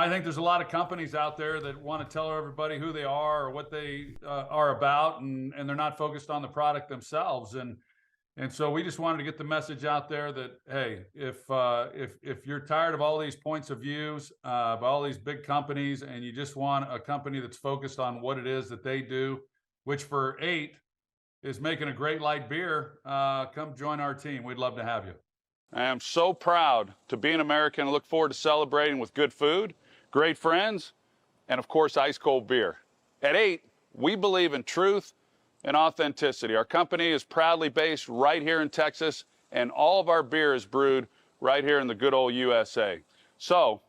I think there's a lot of companies out there that want to tell everybody who they are or what they are about, and they're not focused on the product themselves. And so we just wanted to get the message out there that, hey, if you're tired of all these points of views of all these big companies, and you just want a company that's focused on what it is that they do, which for 8 is making a great light beer, come join our team. We'd love to have you. I am so proud to be an American and look forward to celebrating with good food, great friends, and of course, ice cold beer. At 8, we believe in truth and authenticity. Our company is proudly based right here in Texas, and all of our beer is brewed right here in the good old USA. So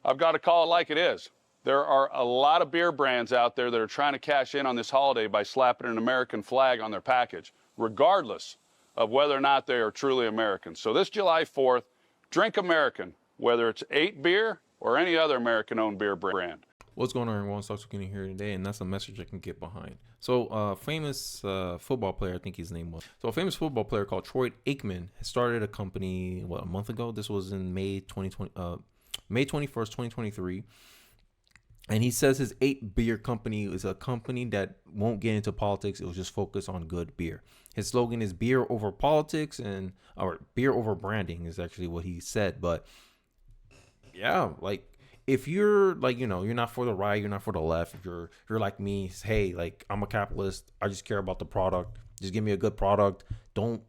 I've got to call it like it is. There are a lot of beer brands out there that are trying to cash in on this holiday by slapping an American flag on their package, regardless of whether or not they are truly American. So this July 4th, drink American, whether it's 8 beer or any other American-owned beer brand. What's going on, everyone? Stocks Getting here today, and that's a message I can get behind. So, famous football player, I think his name was. So, a famous football player called Troy Aikman started a company, a month ago? This was in May 21st, 2023. And he says his 8 beer company is a company that won't get into politics. It will just focus on good beer. His slogan is beer over politics, or beer over branding is actually what he said. But yeah, like, if you're like, you're not for the right, you're not for the left, if you're like me, hey, like, I'm a capitalist, I just care about the product, just give me a good product, don't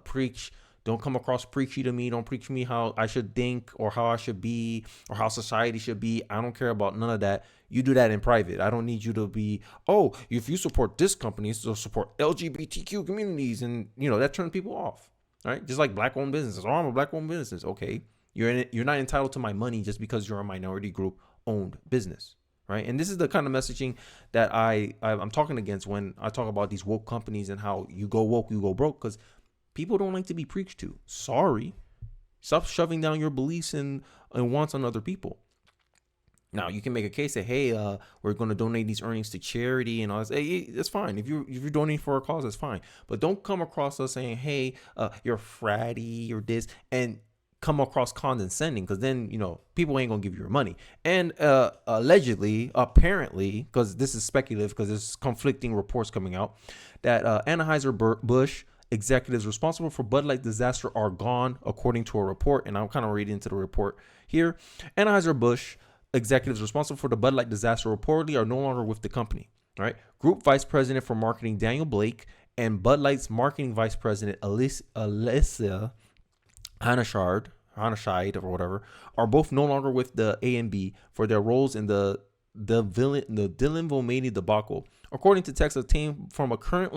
preach, don't come across preachy to me, don't preach to me how I should think or how I should be or how society should be. I don't care about none of that. You do that in private. I don't need you to be, oh, if you support this company, so support LGBTQ communities, and that turns people off. All right, just like black-owned businesses. Oh, I'm a black-owned business. Okay, you're not entitled to my money just because you're a minority group owned business, right? And this is the kind of messaging that I'm talking against when I talk about these woke companies and how you go woke, you go broke, because people don't like to be preached to. Sorry, stop shoving down your beliefs and wants on other people. Now, you can make a case that, hey, we're going to donate these earnings to charity and all this. Hey, that's fine. If you're donating for a cause, that's fine. But don't come across us saying, hey, you're fratty, you're this, and come across condescending, because then, people ain't going to give you your money. And allegedly, apparently, because this is speculative, because there's conflicting reports coming out, that Anheuser-Busch executives responsible for Bud Light disaster are gone, according to a report. And I'm kind of reading into the report here. Anheuser-Busch executives responsible for the Bud Light disaster reportedly are no longer with the company. All right. Group Vice President for Marketing Daniel Blake and Bud Light's Marketing Vice President Alyssa Hanashide or whatever are both no longer with the A&B for their roles in the Dylan Mulvaney debacle. According to text obtained from a current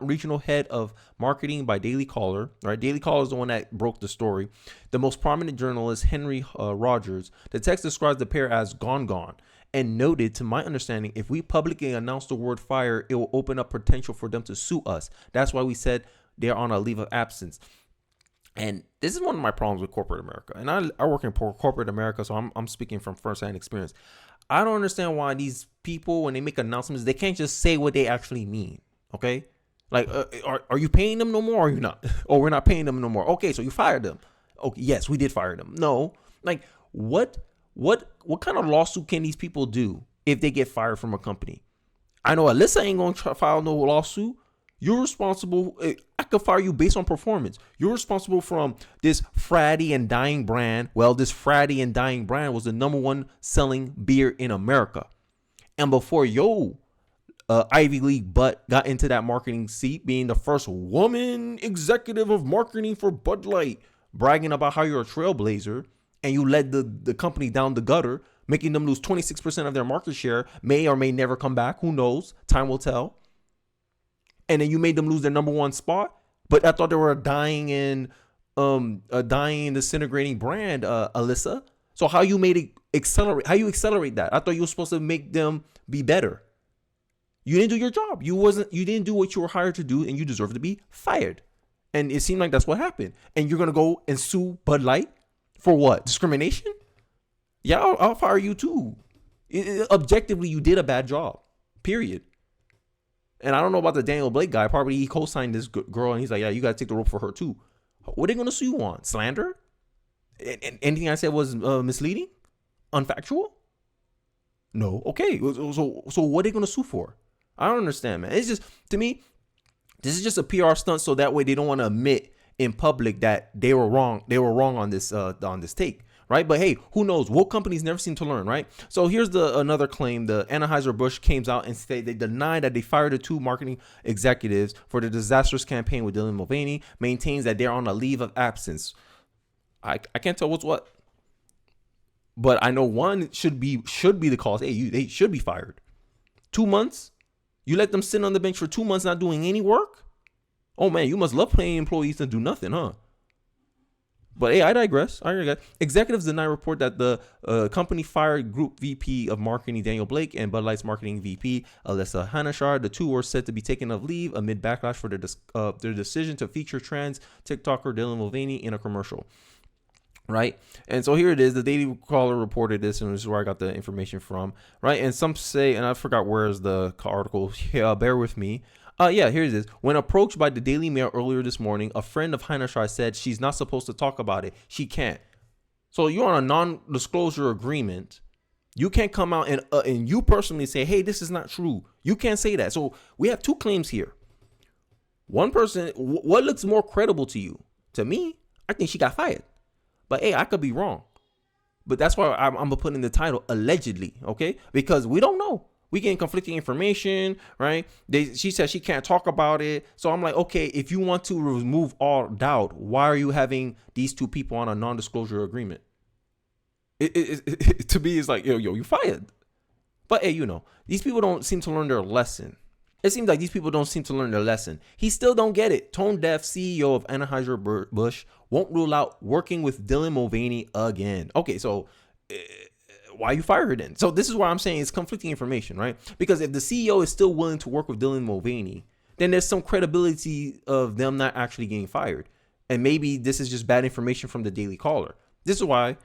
regional head of marketing by Daily Caller, right? Daily Caller is the one that broke the story. The most prominent journalist, Henry Rogers. The text describes the pair as gone, and noted, to my understanding, if we publicly announce the word fire, it will open up potential for them to sue us. That's why we said they're on a leave of absence. And this is one of my problems with corporate America. And I work in corporate America, so I'm speaking from firsthand experience. I don't understand why these people, when they make announcements, they can't just say what they actually mean. Okay, like, are you paying them no more? Or are you not? Or we're not paying them no more. Okay, so you fired them. Okay, yes, we did fire them. No, like, what kind of lawsuit can these people do if they get fired from a company? I know Alyssa ain't gonna file no lawsuit. You're responsible. I could fire you based on performance. You're responsible from this fratty and dying brand. Well, this fratty and dying brand was the #1 selling beer in America. And before Ivy League butt got into that marketing seat, being the first woman executive of marketing for Bud Light, bragging about how you're a trailblazer, and you led the company down the gutter, making them lose 26% of their market share, may or may never come back. Who knows? Time will tell. And then you made them lose their #1 spot. But I thought they were a dying and disintegrating brand, Alyssa. So how you made it accelerate? How you accelerate that? I thought you were supposed to make them be better. You didn't do your job. You didn't do what you were hired to do, and you deserve to be fired. And it seemed like that's what happened. And you're gonna go and sue Bud Light for what? Discrimination? Yeah, I'll fire you too. Objectively, you did a bad job. Period. And I don't know about the Daniel Blake guy. Probably he co-signed this girl, and he's like, yeah, you got to take the rope for her too. What are they going to sue you on? Slander? And anything I said was misleading? Unfactual? No. Okay. So what are they gonna sue for? I don't understand, man. It's just, to me, this is just a PR stunt, so that way they don't want to admit in public that they were wrong. They were wrong on this take, right? But hey, who knows? Woke companies never seem to learn, right? So here's another claim. The Anheuser-Busch came out and said they denied that they fired the 2 marketing executives for the disastrous campaign with Dylan Mulvaney. Maintains that they're on a leave of absence. I can't tell what's what, but I know one should be the cause. Hey, they should be fired. 2 months. You let them sit on the bench for 2 months not doing any work? Oh, man, you must love paying employees to do nothing, huh? But, hey, I digress. Executives deny report that the company fired Group VP of Marketing Daniel Blake and Bud Light's Marketing VP Alyssa Hanashar. The 2 were said to be taken off leave amid backlash for their decision to feature trans TikToker Dylan Mulvaney in a commercial. Right. And so here it is. The Daily Caller reported this, and this is where I got the information from. Right. And some say, and I forgot where's the article. Yeah, bear with me. Yeah, here it is. When approached by the Daily Mail earlier this morning, a friend of Hanashar said she's not supposed to talk about it. She can't. So you're on a non-disclosure agreement. You can't come out and you personally say, hey, this is not true. You can't say that. So we have 2 claims here. One person, what looks more credible to you? To me, I think she got fired. But hey, I could be wrong. But that's why I'm gonna put in the title allegedly, okay? Because we don't know. We getting conflicting information, right? She said she can't talk about it. So I'm like, okay, if you want to remove all doubt, why are you having these 2 people on a non-disclosure agreement? To me, it's like, yo, you fired. But hey, these people don't seem to learn their lesson. It seems like these people don't seem to learn their lesson. He still don't get it. Tone deaf CEO of Anheuser-Busch won't rule out working with Dylan Mulvaney again. Okay, so why you fire her then? So this is why I'm saying it's conflicting information, right? Because if the CEO is still willing to work with Dylan Mulvaney, then there's some credibility of them not actually getting fired. And maybe this is just bad information from the Daily Caller. This is why,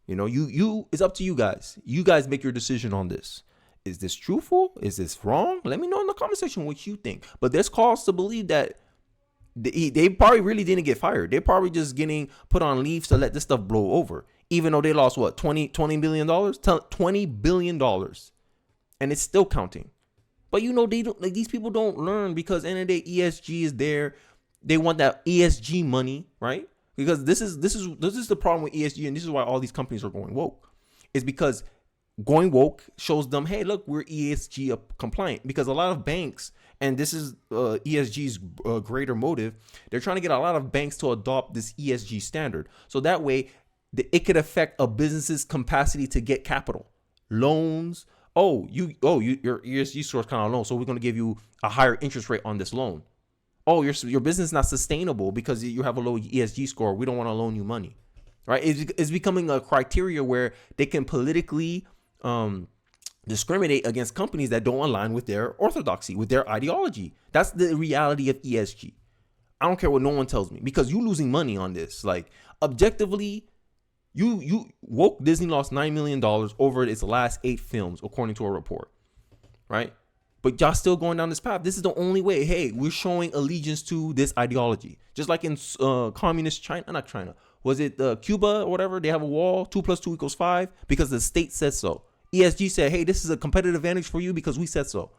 it's up to you guys. You guys make your decision on this. Is this truthful? Is this wrong? Let me know in the comment section what you think. But there's cause to believe that they probably really didn't get fired. They're probably just getting put on leave to let this stuff blow over. Even though they lost what, $20 billion? $20 billion. And it's still counting. But they don't, like, these people don't learn, because at the end of the day, ESG is there. They want that ESG money, right? Because this is the problem with ESG, and this is why all these companies are going woke. Is because going woke shows them, hey, look, we're ESG compliant. Because a lot of banks, and this is ESG's greater motive, they're trying to get a lot of banks to adopt this ESG standard. So that way, it could affect a business's capacity to get capital, loans. Your ESG score is kind of low, so we're going to give you a higher interest rate on this loan. Oh, your business is not sustainable because you have a low ESG score. We don't want to loan you money, right? It's becoming a criteria where they can politically discriminate against companies that don't align with their orthodoxy, with their ideology. That's the reality of ESG. I don't care what no one tells me, because you're losing money on this. Like, objectively, you woke Disney lost $9 million over its last 8 films, according to a report, right? But y'all still going down this path. This is the only way. Hey, we're showing allegiance to this ideology. Just like in communist China, not China. Was it Cuba or whatever? They have a wall, 2 + 2 = 5, because the state said so. ESG said, hey, this is a competitive advantage for you because we said so.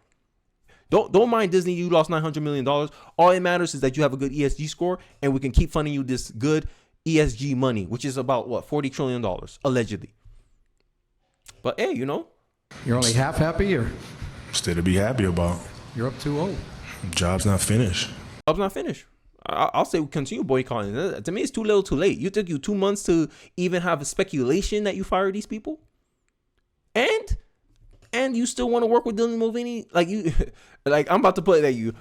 Don't mind Disney. You lost $900 million. All it matters is that you have a good ESG score, and we can keep funding you this good ESG money, which is about what, $40 trillion allegedly. But hey, you're only half happy, or still to be happy about. You're up 2-0. Job's not finished. Job's not finished. I'll say we continue boycotting. To me, it's too little, too late. You took 2 months to even have a speculation that you fired these people, and you still want to work with Dylan Mulvaney? Like I'm about to put it at you.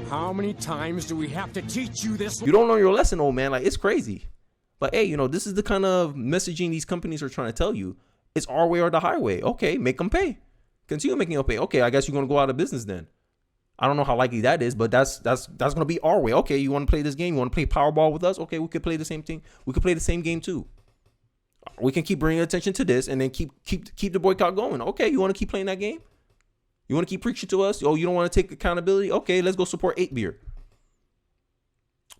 How many times do we have to teach you this? You don't learn your lesson, old man. Like, it's crazy. But hey, this is the kind of messaging these companies are trying to tell you. It's our way or the highway. Okay, make them pay. Continue making them pay. Okay, I guess you're gonna go out of business then. I don't know how likely that is, but that's gonna be our way. Okay, you want to play this game? You want to play Powerball with us? Okay, we could play the same thing. We could play the same game too. We can keep bringing attention to this, and then keep the boycott going. Okay, you want to keep playing that game? You want to keep preaching to us? Oh, you don't want to take accountability? Okay, let's go support 8 Beer.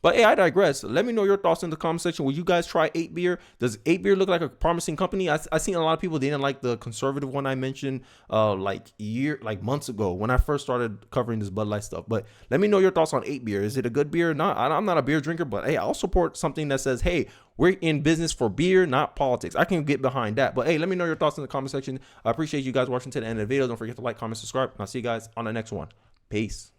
But hey, I digress. Let me know your thoughts in the comment section. Will you guys try 8 Beer? Does 8 Beer look like a promising company? I seen a lot of people, they didn't like the conservative one I mentioned like months ago when I first started covering this Bud Light stuff. But let me know your thoughts on 8 Beer. Is it a good beer or not? I'm not a beer drinker, but hey, I'll support something that says, hey, we're in business for beer, not politics. I can get behind that. But hey, let me know your thoughts in the comment section. I appreciate you guys watching to the end of the video. Don't forget to like, comment, subscribe, and I'll see you guys on the next one. Peace.